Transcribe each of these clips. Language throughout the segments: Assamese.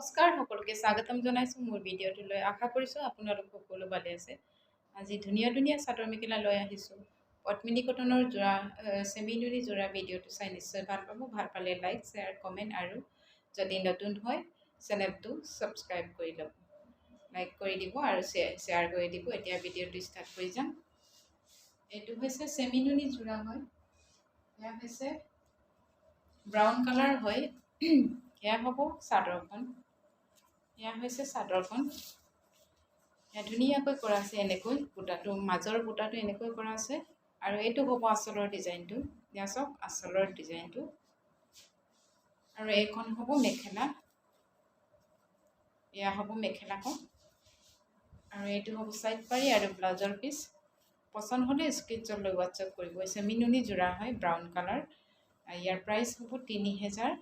নমস্কাৰ সকলোকে স্বাগতম জনাইছোঁ মোৰ ভিডিঅ'টোলৈ। আশা কৰিছোঁ আপোনালোক সকলো ভালে আছে। আজি ধুনীয়া ধুনীয়া চাদৰ মেখেলা লৈ আহিছোঁ। পদ্মিনী কটনৰ যোৰা চেমি নুনি যোৰা ভিডিঅ'টো চাই নিশ্চয় ভাল পাব। ভাল পালে লাইক শ্বেয়াৰ কমেণ্ট আৰু যদি নতুন হয় চেনেলটো ছাবস্ক্ৰাইব কৰি ল'ব, লাইক কৰি দিব আৰু শ্বেয়াৰ কৰি দিব। এতিয়া ভিডিঅ'টো ষ্টাৰ্ট কৰি যাম। এইটো হৈছে চেমি নুনি যোৰা হয়। এয়া হৈছে ব্ৰাউন কালাৰ হয়। এয়া হ'ব চাদৰখন। এয়া হৈছে চাদৰখন। এয়া ধুনীয়াকৈ কৰা আছে, এনেকৈ বুটাটো মাজৰ বুটাটো এনেকৈ কৰা আছে। আৰু এইটো হ'ব আঁচলৰ ডিজাইনটো। এয়া চাওক আঁচলৰ ডিজাইনটো। আৰু এইখন হ'ব মেখেলা। এয়া হ'ব মেখেলাখন। আৰু এইটো হ'ব চাইড পাৰি আৰু ব্লাউজৰ পিচ। পচন্দ হ'লে স্ক্ৰীনশ্বট লৈ হোৱাটছএপ কৰিব। চেমি নুনি যোৰা হয়, ব্ৰাউন কালাৰ। ইয়াৰ প্ৰাইচ হ'ব ৩,৬০০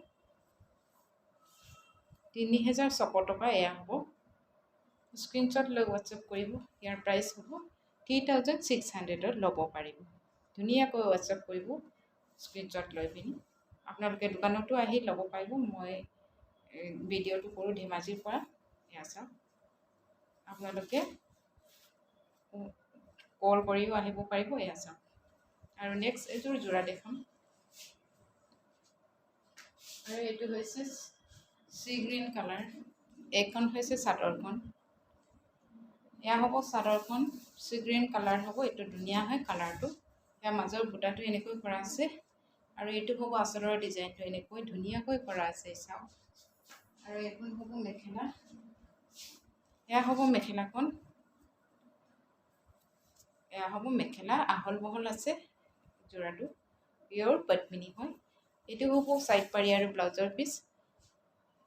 টকা। এয়া হ'ব স্ক্ৰীনশ্বট লৈ হোৱাটছএপ কৰিব। ইয়াৰ প্ৰাইচ হ'ব 3,600ত ল'ব পাৰিব। ধুনীয়াকৈ হোৱাটছএপ কৰিব স্ক্ৰীনশ্বট লৈ পিনি। আপোনালোকে দোকানতো আহি ল'ব পাৰিব। মই ভিডিঅ'টো কৰোঁ ধেমাজিৰ পৰা। এয়া চাওক, আপোনালোকে কল কৰিও আহিব পাৰিব। এয়া চাওক। আৰু নেক্সট এযোৰ যোৰা দেখাম। আৰু এইটো হৈছে চি গ্ৰীণ কালাৰ। এইখন হৈছে চাদৰখন। এয়া হ'ব চাদৰখন, চি গ্ৰীণ কালাৰ হ'ব। এইটো ধুনীয়া হয় কালাৰটো। ইয়াৰ মাজৰ বুটাটো এনেকৈ কৰা আছে। আৰু এইটো হ'ব আঁচলৰ ডিজাইনটো, এনেকৈ ধুনীয়াকৈ কৰা আছে চাওক। আৰু এইখন হ'ব মেখেলা। এয়া হ'ব মেখেলাখন। এয়া হ'ব মেখেলা, আহল বহল আছে যোৰাটো। পিয়'ৰ পদ্মিনী হয়। এইটো হ'ব চাইড পাৰি আৰু ব্লাউজৰ পিচ।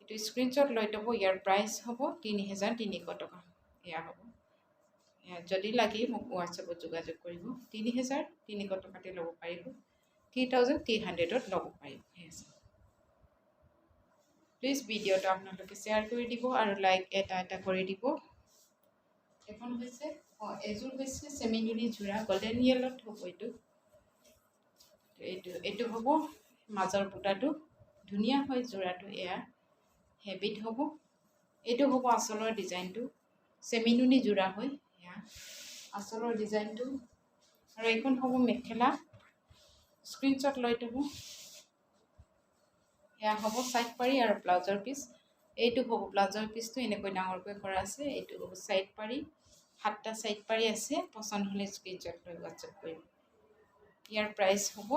এইটো স্ক্ৰীনশ্বট লৈ ল'ব। ইয়াৰ প্ৰাইচ হ'ব 3,300 টকা। এয়া হ'ব। যদি লাগে মোক হোৱাটছএপত যোগাযোগ কৰিব। 3,300 টকাতে ল'ব পাৰিব। 3,300ত ল'ব পাৰিব। প্লিজ ভিডিঅ'টো আপোনালোকে শ্বেয়াৰ কৰি দিব আৰু লাইক এটা কৰি দিব। এইখন হৈছে এযোৰ হৈছে চেমি নুনি যোৰা, গল্ডেন য়েলত হ'ব এইটো। এইটো হ'ব মাজৰ বুটাটো। ধুনীয়া হয় যোৰাটো। এয়া হেভিত হ'ব। এইটো হ'ব আঁচলৰ ডিজাইনটো। চেমি নুনি যোৰা হয়। এয়া আঁচলৰ ডিজাইনটো। আৰু এইখন হ'ব মেখেলা। স্ক্ৰীনশ্বট লৈ থ'ব। এয়া হ'ব চাইড পাৰি আৰু ব্লাউজৰ পিচ। এইটো হ'ব ব্লাউজৰ পিচটো এনেকৈ ডাঙৰকৈ কৰা আছে। এইটো হ'ব চাইড পাৰি, 7টা চাইড পাৰি আছে। পচন্দ হ'লে স্ক্ৰীনশ্বট লৈ হোৱাটছএপ কৰিব। ইয়াৰ প্ৰাইচ হ'ব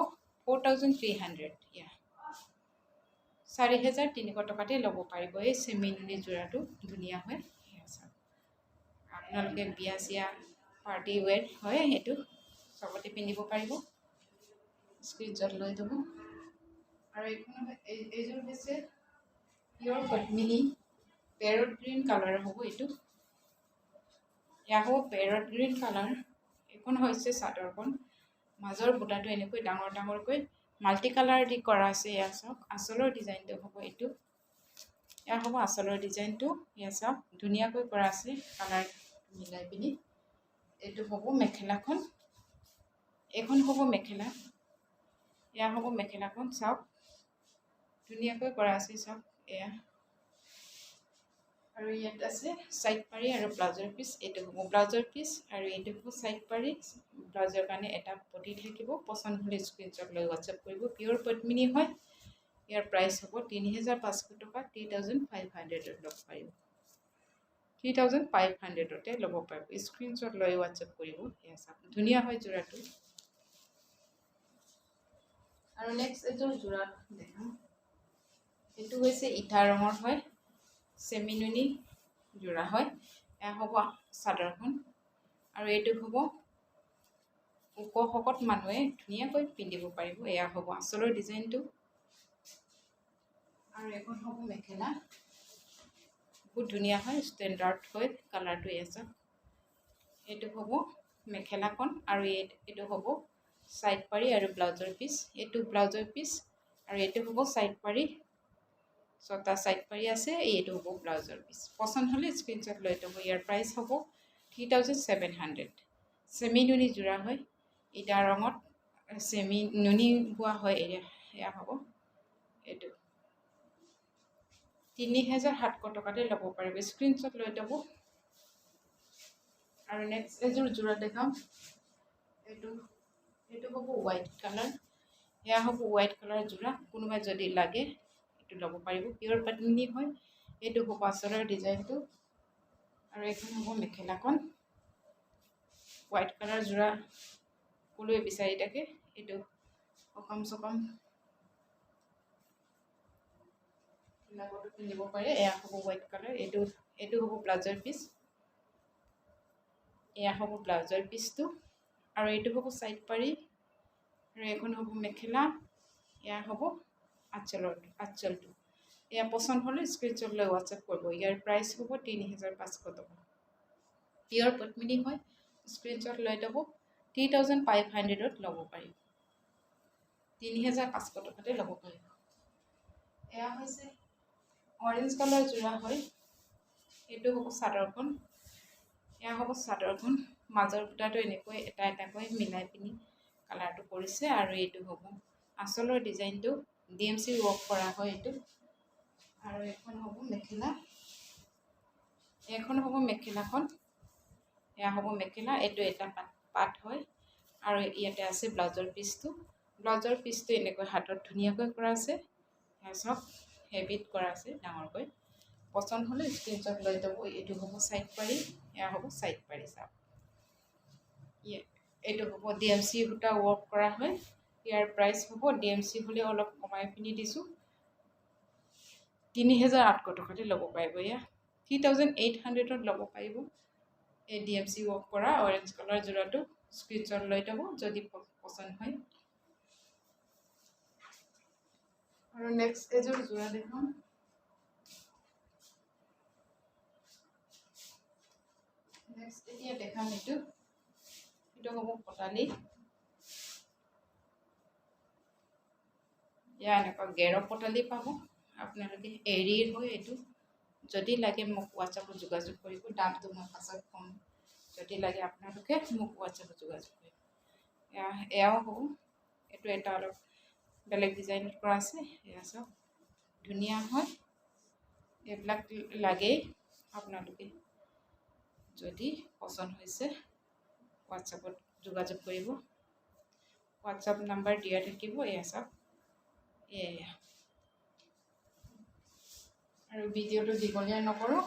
4,300। ইয়া 4,300 টকাতে ল'ব পাৰিব। এই চেমি নুনি যোৰাটো ধুনীয়া হয়। আপোনালোকে বিয়া চিয়া পাৰ্টি ৱেৰ হয়, এইটো চবতে পিন্ধিব পাৰিব। স্ক্ৰীনশ্বট লৈ ল'ব। আৰু এইযোৰ হৈছে পিয়'ৰ পদ্মিনী, পেৰট গ্ৰীণ কালাৰ হ'ব এইটো। এয়া হ'ব পেৰট গ্ৰীণ কালাৰ। এইখন হৈছে চাদৰখন। মাজৰ বুটাটো এনেকৈ ডাঙৰ ডাঙৰকৈ মাল্টি কালাৰ দি কৰা আছে। এয়া চাওক আঁচলৰ ডিজাইনটো হ'ব এইটো। এয়া হ'ব আঁচলৰ ডিজাইনটো। এয়া চাওক ধুনীয়াকৈ কৰা আছে কালাৰ মিলাই পিনি। এইটো হ'ব মেখেলাখন। এইখন হ'ব মেখেলা। এয়া হ'ব মেখেলাখন। চাওক ধুনীয়াকৈ কৰা আছে চাওক। এয়া আৰু ইয়াত আছে চাইড পাৰি আৰু ব্লাউজৰ পিচ। এইটো হ'ব ব্লাউজৰ পিচ আৰু এইটো হ'ব চাইড পাৰি। ব্লাউজৰ কাৰণে এটা পটি থাকিব। পচন্দ হ'লে স্ক্ৰীনশ্বট লৈ হোৱাটছএপ কৰিব। পিয়'ৰ পদ্মিনী হয়। ইয়াৰ প্ৰাইচ হ'ব 3,500 টকা। 3,500ত ল'ব পাৰিব। 3,500তে ল'ব পাৰিব। স্ক্ৰীনশ্বট লৈ হোৱাটছএপ কৰিব। এয়া চাওক ধুনীয়া হয় যোৰাটো। আৰু নেক্সট এযোৰ যোৰা দেখাম। এইটো হৈছে ইটা ৰঙৰ হয়, চেমি নুনি যোৰা হয়। এয়া হ'ব চাদৰখন। আৰু এইটো হ'ব ওখ শকত মানুহে ধুনীয়াকৈ পিন্ধিব পাৰিব। এয়া হ'ব আঁচলৰ ডিজাইনটো। আৰু এখন হ'ব মেখেলা। বহুত ধুনীয়া হয়, ষ্টেণ্ডাৰ্ড হয় কালাৰটো। এয়া চাওক এইটো হ'ব মেখেলাখন। আৰু এইটো হ'ব চাইড পাৰি আৰু ব্লাউজৰ পিচ। এইটো ব্লাউজৰ পিচ আৰু এইটো হ'ব চাইড পাৰি। 6টা চাইড পাৰি আছে। এইটো হ'ব ব্লাউজৰ পিচ। পচন্দ হ'লে স্ক্ৰীনশ্বট লৈ ল'ব। ইয়াৰ প্ৰাইচ হ'ব 3,700। চেমি নুনি যোৰা হয়। ইটা ৰঙত চেমি নুনি বোৱা হয়। এয়া হ'ব এইটো। 3700 টকাতে ল'ব পাৰিব। স্ক্ৰীনশ্বট লৈ যাব। আৰু নেক্সট এযোৰ যোৰা দেখাম। এইটো হ'ব হোৱাইট কালাৰ। এয়া হ'ব হোৱাইট কালাৰ যোৰা। কোনোবাই যদি লাগে এইটো ল'ব পাৰিব। পিয়ৰ পাটমিনী হয়। এইটো হ'ব আঁচলৰ ডিজাইনটো। আৰু এইখন হ'ব মেখেলাখন। হোৱাইট কালাৰ যোৰা সকলোৱে বিচাৰি থাকে। এইটো সকাম চকাম বিলাকতো পিন্ধিব পাৰে। এয়া হ'ব হোৱাইট কালাৰ। এইটো হ'ব ব্লাউজৰ পিচ। এয়া হ'ব ব্লাউজৰ পিচটো। আৰু এইটো হ'ব চাইড পাৰি। আৰু এখন হ'ব মেখেলা। এয়া হ'ব আঁচলটো। এয়া পচন্দ হ'লে স্ক্ৰীনশ্বট লৈ হোৱাটছএপ কৰিব। ইয়াৰ প্ৰাইচ হ'ব 3500 টকা। পিয়ৰ পদ্মিনী হয়। স্ক্ৰীনশ্বট লৈ যাব। 3500ত ল'ব পাৰিব। 3500 টকাতে ল'ব পাৰিব। এয়া হৈছে অৰেঞ্জ কালাৰ যোৰা হয়। এইটো হ'ব চাদৰখন। এয়া হ'ব চাদৰখন। মাজৰ বুটাটো এনেকৈ এটা এটাকৈ মিলাই পিনি কালাৰটো কৰিছে। আৰু এইটো হ'ব আঁচলৰ ডিজাইনটো। DMC ৱৰ্ক কৰা হয় এইটো। আৰু এখন হ'ব মেখেলা। এখন হ'ব মেখেলাখন। এয়া হ'ব মেখেলা। এইটো এটা পাত হয়। আৰু ইয়াতে আছে ব্লাউজৰ পিচটো। ব্লাউজৰ পিচটো এনেকৈ হাতত ধুনীয়াকৈ কৰা আছে। চব হেভিত কৰা আছে ডাঙৰকৈ। পচন্দ হ'লে স্ক্ৰীনশ্বট লৈ যাব। এইটো হ'ব চাইড পাৰি। এয়া হ'ব চাইড পাৰি। চাওক, এইটো হ'ব DMC সূতা ৱৰ্ক কৰা হয়। ইয়াৰ প্ৰাইচ হ'ব DMC হ'লে অলপ কমাই পিনি দিছোঁ। 3800 টকাতে ল'ব পাৰিব। এয়া 3800ত ল'ব পাৰিব। এই DMC ৱৰ্ক কৰা অৰেঞ্জ কালাৰ যোৰাটো। স্ক্ৰীনশ্বট লৈ যাব যদি পচন্দ হয়। আৰু নেক্সট এযোৰ যোৰা দেখাম। নেক্সট এতিয়া দেখাম এইটো হ'ব পটালি। এয়া এনেকুৱা গেৰ পটালি পাব আপোনালোকে। এৰীৰ হয় এইটো। যদি লাগে মোক হোৱাটছএপত যোগাযোগ কৰিব। দামটো মই পাছত ক'ম। যদি লাগে আপোনালোকে মোক হোৱাটছএপত যোগাযোগ কৰিব। এয়াও হ'ব। এইটো এটা অলপ বেলেগ ডিজাইনত কৰা আছে। এয়া চাওক, ধুনীয়া হয়। এইবিলাক লাগেই আপোনালোকে। যদি পচন্দ হৈছে হোৱাটছএপত যোগাযোগ কৰিব। হোৱাটছএপ নাম্বাৰ দিয়া থাকিব। এয়া চাওক, এয়া। আৰু ভিডিঅ'টো দীঘলীয়া নকৰোঁ।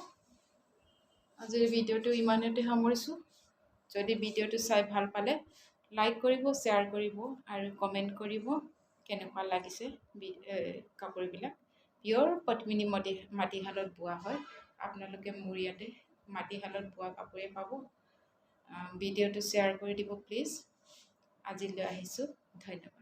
আজিৰ ভিডিঅ'টো ইমানতে সামৰিছোঁ। যদি ভিডিঅ'টো চাই ভাল পালে লাইক কৰিব, শ্বেয়াৰ কৰিব আৰু কমেণ্ট কৰিব কেনেকুৱা লাগিছে কাপোৰবিলাক। পিয়ৰ পদ্মিনী মাটিশালত বোৱা হয়। আপোনালোকে মোৰ ইয়াতে মাটিশালত বোৱা কাপোৰে পাব। ভিডিঅ'টো শ্বেয়াৰ কৰি দিব প্লিজ। আজিলৈ আহিছোঁ। ধন্যবাদ।